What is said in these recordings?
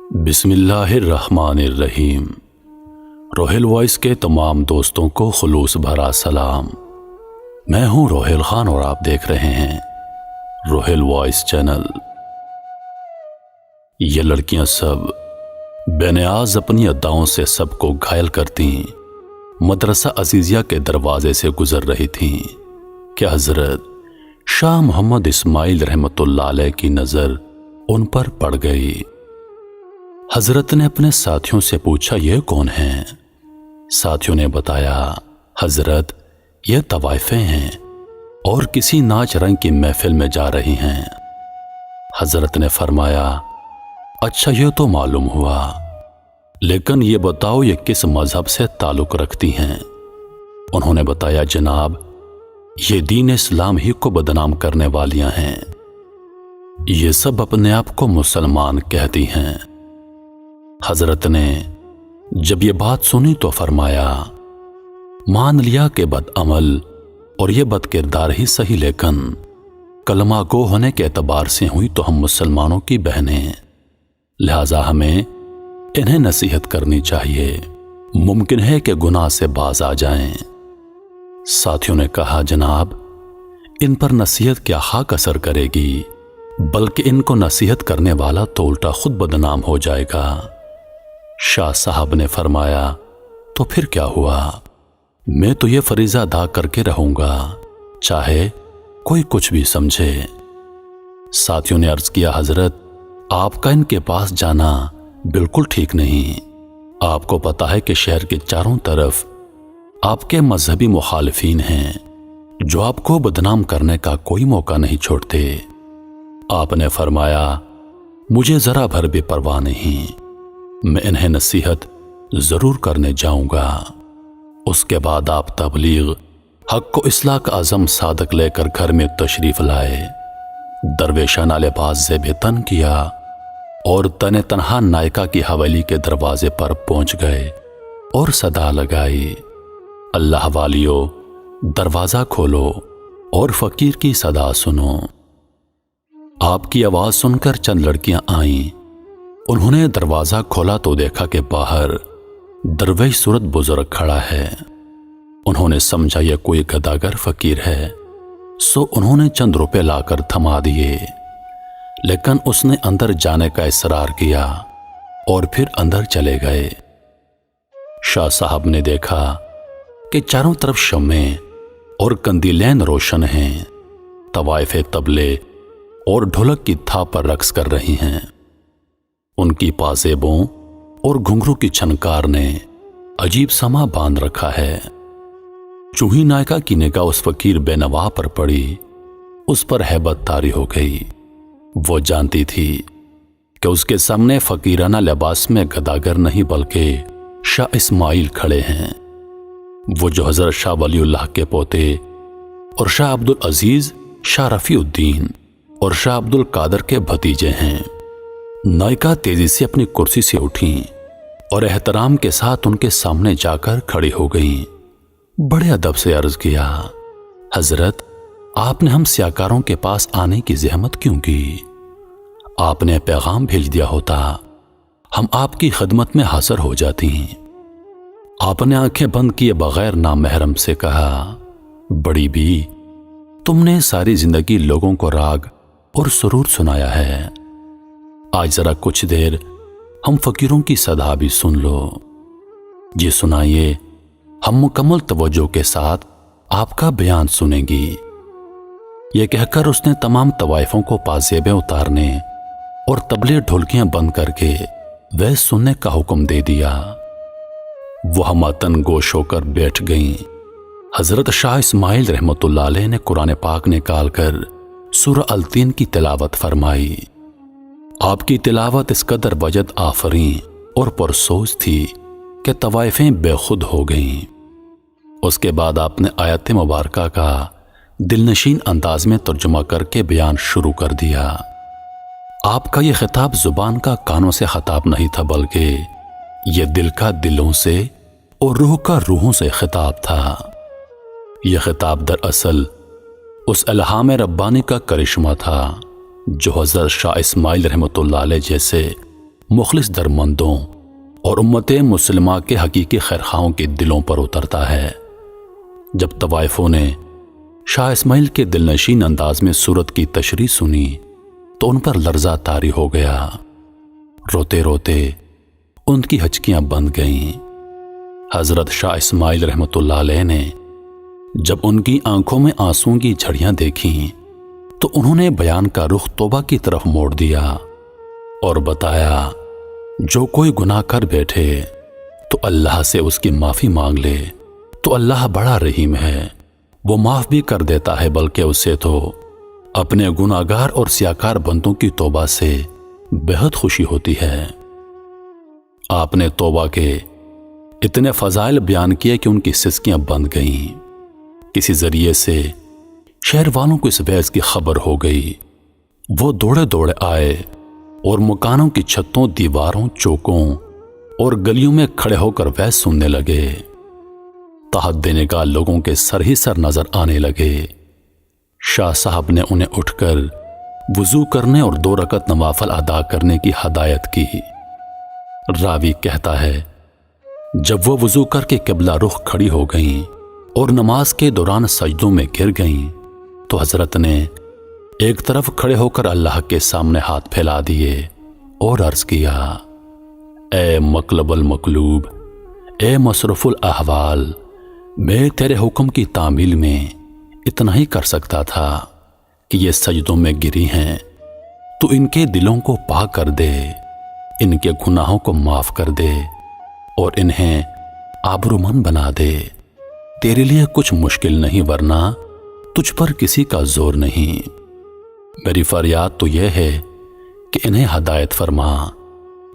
بسم اللہ الرحمن الرحیم۔ روہیل وائس کے تمام دوستوں کو خلوص بھرا سلام۔ میں ہوں روہیل خان اور آپ دیکھ رہے ہیں روہیل وائس چینل۔ یہ لڑکیاں سب بے نیاز اپنی اداؤں سے سب کو گھائل کرتی مدرسہ عزیزیہ کے دروازے سے گزر رہی تھیں کہ حضرت شاہ محمد اسماعیل رحمۃ اللہ علیہ کی نظر ان پر پڑ گئی۔ حضرت نے اپنے ساتھیوں سے پوچھا، یہ کون ہیں؟ ساتھیوں نے بتایا، حضرت یہ طوائفیں ہیں اور کسی ناچ رنگ کی محفل میں جا رہی ہیں۔ حضرت نے فرمایا، اچھا یہ تو معلوم ہوا، لیکن یہ بتاؤ یہ کس مذہب سے تعلق رکھتی ہیں؟ انہوں نے بتایا، جناب یہ دین اسلام ہی کو بدنام کرنے والیاں ہیں، یہ سب اپنے آپ کو مسلمان کہتی ہیں۔ حضرت نے جب یہ بات سنی تو فرمایا، مان لیا کہ بد عمل اور یہ بد کردار ہی صحیح، لیکن کلمہ گو ہونے کے اعتبار سے ہوئی تو ہم مسلمانوں کی بہنیں، لہذا ہمیں انہیں نصیحت کرنی چاہیے، ممکن ہے کہ گناہ سے باز آ جائیں۔ ساتھیوں نے کہا، جناب ان پر نصیحت کیا خاک اثر کرے گی، بلکہ ان کو نصیحت کرنے والا تو الٹا خود بدنام ہو جائے گا۔ شاہ صاحب نے فرمایا، تو پھر کیا ہوا، میں تو یہ فریضہ ادا کر کے رہوں گا، چاہے کوئی کچھ بھی سمجھے۔ ساتھیوں نے عرض کیا، حضرت آپ کا ان کے پاس جانا بالکل ٹھیک نہیں، آپ کو پتا ہے کہ شہر کے چاروں طرف آپ کے مذہبی مخالفین ہیں جو آپ کو بدنام کرنے کا کوئی موقع نہیں چھوڑتے۔ آپ نے فرمایا، مجھے ذرا بھر بھی پرواہ نہیں، میں انہیں نصیحت ضرور کرنے جاؤں گا۔ اس کے بعد آپ تبلیغ حق و اصلاح کا عزم صادق لے کر گھر میں تشریف لائے، درویشانہ لباس سے تن کیا اور تن تنہا نائکا کی حویلی کے دروازے پر پہنچ گئے اور صدا لگائی، اللہ والیو دروازہ کھولو اور فقیر کی صدا سنو۔ آپ کی آواز سن کر چند لڑکیاں آئیں، انہوں نے دروازہ کھولا تو دیکھا کہ باہر درویش صورت بزرگ کھڑا ہے۔ انہوں نے سمجھا یہ کوئی گداگر فقیر ہے، سو انہوں نے چند روپے لا کر تھما دیے، لیکن اس نے اندر جانے کا اصرار کیا اور پھر اندر چلے گئے۔ شاہ صاحب نے دیکھا کہ چاروں طرف شمعیں اور قندیلین روشن ہیں، طوائف طبلے اور ڈھولک کی تھاپ پر رقص کر رہی ہیں، ان کی پازیبوں اور گھنگرو کی چھنکار نے عجیب سما باندھ رکھا ہے۔ چوہی نائکا کی نگاہ اس فقیر بے نوا پر پڑی، اس پر ہیبت طاری ہو گئی۔ وہ جانتی تھی کہ اس کے سامنے فقیرانہ لباس میں گداگر نہیں بلکہ شاہ اسماعیل کھڑے ہیں، وہ جو حضرت شاہ ولی اللہ کے پوتے اور شاہ عبدالعزیز شاہ رفیع الدین اور شاہ عبد القادر کے بھتیجے ہیں۔ نائکا تیزی سے اپنی کرسی سے اٹھیں اور احترام کے ساتھ ان کے سامنے جا کر کھڑی ہو گئیں۔ بڑے ادب سے عرض کیا، حضرت آپ نے ہم سیاکاروں کے پاس آنے کی زحمت کیوں کی؟ آپ نے پیغام بھیج دیا ہوتا، ہم آپ کی خدمت میں حاضر ہو جاتی ہیں۔ آپ نے آنکھیں بند کیے بغیر نامحرم سے کہا، بڑی بی تم نے ساری زندگی لوگوں کو راگ اور سرور سنایا ہے، آج ذرا کچھ دیر ہم فقیروں کی صدا بھی سن لو۔ جی سنائیے، ہم مکمل توجہ کے ساتھ آپ کا بیان سنیں گی۔ یہ کہہ کر اس نے تمام طوائفوں کو پازیبیں اتارنے اور طبلے ڈھولکیاں بند کر کے وہ سننے کا حکم دے دیا۔ وہ ہماتن گوش ہو کر بیٹھ گئیں۔ حضرت شاہ اسماعیل رحمۃ اللہ علیہ نے قرآن پاک نکال کر سورہ التین کی تلاوت فرمائی۔ آپ کی تلاوت اس قدر وجد آفریں اور پرسوز تھی کہ طوائفیں بے خود ہو گئیں۔ اس کے بعد آپ نے آیت مبارکہ کا دلنشین انداز میں ترجمہ کر کے بیان شروع کر دیا۔ آپ کا یہ خطاب زبان کا کانوں سے خطاب نہیں تھا، بلکہ یہ دل کا دلوں سے اور روح کا روحوں سے خطاب تھا۔ یہ خطاب دراصل اس الہام ربانی کا کرشمہ تھا جو حضرت شاہ اسماعیل رحمۃ اللہ علیہ جیسے مخلص درمندوں اور امت مسلمہ کے حقیقی خیرخواہوں کے دلوں پر اترتا ہے۔ جب طوائفوں نے شاہ اسماعیل کے دلنشین انداز میں سورت کی تشریح سنی تو ان پر لرزہ طاری ہو گیا۔ روتے روتے ان کی ہچکیاں بند گئیں۔ حضرت شاہ اسماعیل رحمۃ اللہ علیہ نے جب ان کی آنکھوں میں آنسوں کی جھڑیاں دیکھیں تو انہوں نے بیان کا رخ توبہ کی طرف موڑ دیا اور بتایا، جو کوئی گناہ کر بیٹھے تو اللہ سے اس کی معافی مانگ لے تو اللہ بڑا رحیم ہے، وہ معاف بھی کر دیتا ہے، بلکہ اسے تو اپنے گناہگار اور سیاکار بندوں کی توبہ سے بہت خوشی ہوتی ہے۔ آپ نے توبہ کے اتنے فضائل بیان کیے کہ ان کی سسکیاں بند گئیں۔ کسی ذریعے سے شہر والوں کو اس وعظ کی خبر ہو گئی۔ وہ دوڑے دوڑے آئے اور مکانوں کی چھتوں، دیواروں، چوکوں اور گلیوں میں کھڑے ہو کر وعظ سننے لگے۔ تحت دینے کا لوگوں کے سر ہی سر نظر آنے لگے۔ شاہ صاحب نے انہیں اٹھ کر وضو کرنے اور 2 رکعت نوافل ادا کرنے کی ہدایت کی۔ راوی کہتا ہے، جب وہ وضو کر کے قبلہ رخ کھڑی ہو گئیں اور نماز کے دوران سجدوں میں گر گئیں تو حضرت نے ایک طرف کھڑے ہو کر اللہ کے سامنے ہاتھ پھیلا دیے اور عرض کیا، اے مقلب المقلوب، اے مصرف الاحوال، میں تیرے حکم کی تعمیل میں اتنا ہی کر سکتا تھا کہ یہ سجدوں میں گری ہیں، تو ان کے دلوں کو پاک کر دے، ان کے گناہوں کو معاف کر دے اور انہیں آبرومند بنا دے۔ تیرے لیے کچھ مشکل نہیں، ورنہ تجھ پر کسی کا زور نہیں۔ میری فریاد تو یہ ہے کہ انہیں ہدایت فرما،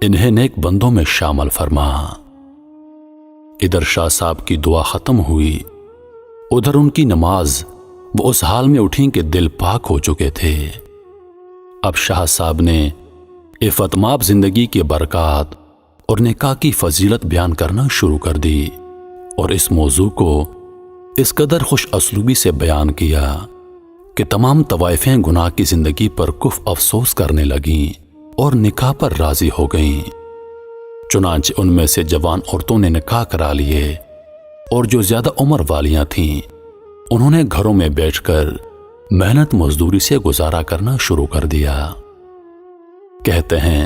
انہیں نیک بندوں میں شامل فرما۔ ادھر شاہ صاحب کی دعا ختم ہوئی، ادھر ان کی نماز وہ اس حال میں اٹھیں کہ دل پاک ہو چکے تھے۔ اب شاہ صاحب نے عفت مآب زندگی کی برکات اور نکاح کی فضیلت بیان کرنا شروع کر دی اور اس موضوع کو اس قدر خوش اسلوبی سے بیان کیا کہ تمام طوائفیں گناہ کی زندگی پر کف افسوس کرنے لگیں اور نکاح پر راضی ہو گئیں۔ چنانچہ ان میں سے جوان عورتوں نے نکاح کرا لیے اور جو زیادہ عمر والیاں تھیں انہوں نے گھروں میں بیٹھ کر محنت مزدوری سے گزارا کرنا شروع کر دیا۔ کہتے ہیں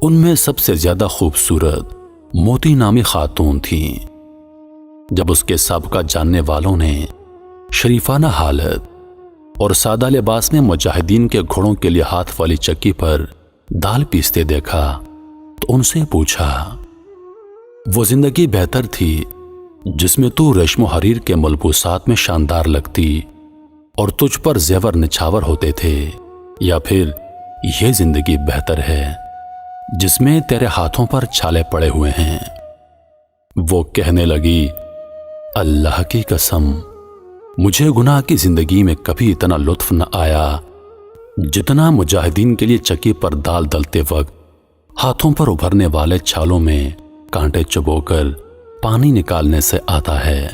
ان میں سب سے زیادہ خوبصورت موتی نامی خاتون تھی۔ جب اس کے سابقہ جاننے والوں نے شریفانہ حالت اور سادہ لباس میں مجاہدین کے گھوڑوں کے لیے ہاتھ والی چکی پر دال پیستے دیکھا تو ان سے پوچھا، وہ زندگی بہتر تھی جس میں تو ریشم و حریر کے ملبوسات میں شاندار لگتی اور تجھ پر زیور نچھاور ہوتے تھے، یا پھر یہ زندگی بہتر ہے جس میں تیرے ہاتھوں پر چھالے پڑے ہوئے ہیں؟ وہ کہنے لگی، اللہ کی قسم، مجھے گناہ کی زندگی میں کبھی اتنا لطف نہ آیا جتنا مجاہدین کے لیے چکی پر دال ڈلتے وقت ہاتھوں پر ابھرنے والے چھالوں میں کانٹے چبو کر پانی نکالنے سے آتا ہے۔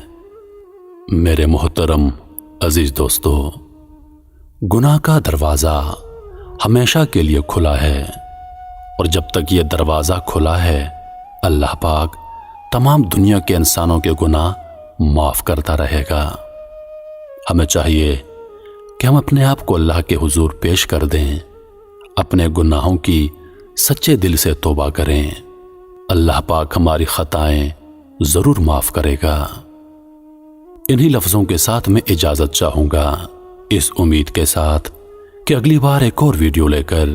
میرے محترم عزیز دوستو، گناہ کا دروازہ ہمیشہ کے لیے کھلا ہے، اور جب تک یہ دروازہ کھلا ہے اللہ پاک تمام دنیا کے انسانوں کے گناہ معاف کرتا رہے گا۔ ہمیں چاہیے کہ ہم اپنے آپ کو اللہ کے حضور پیش کر دیں، اپنے گناہوں کی سچے دل سے توبہ کریں، اللہ پاک ہماری خطائیں ضرور معاف کرے گا۔ انہی لفظوں کے ساتھ میں اجازت چاہوں گا، اس امید کے ساتھ کہ اگلی بار ایک اور ویڈیو لے کر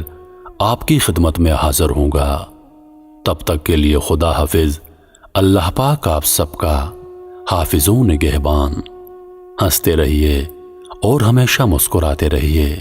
آپ کی خدمت میں حاضر ہوں گا۔ تب تک کے لیے خدا حافظ۔ اللہ پاک آپ سب کا حافظ و نگہبان۔ ہنستے رہیے اور ہمیشہ مسکراتے رہیے۔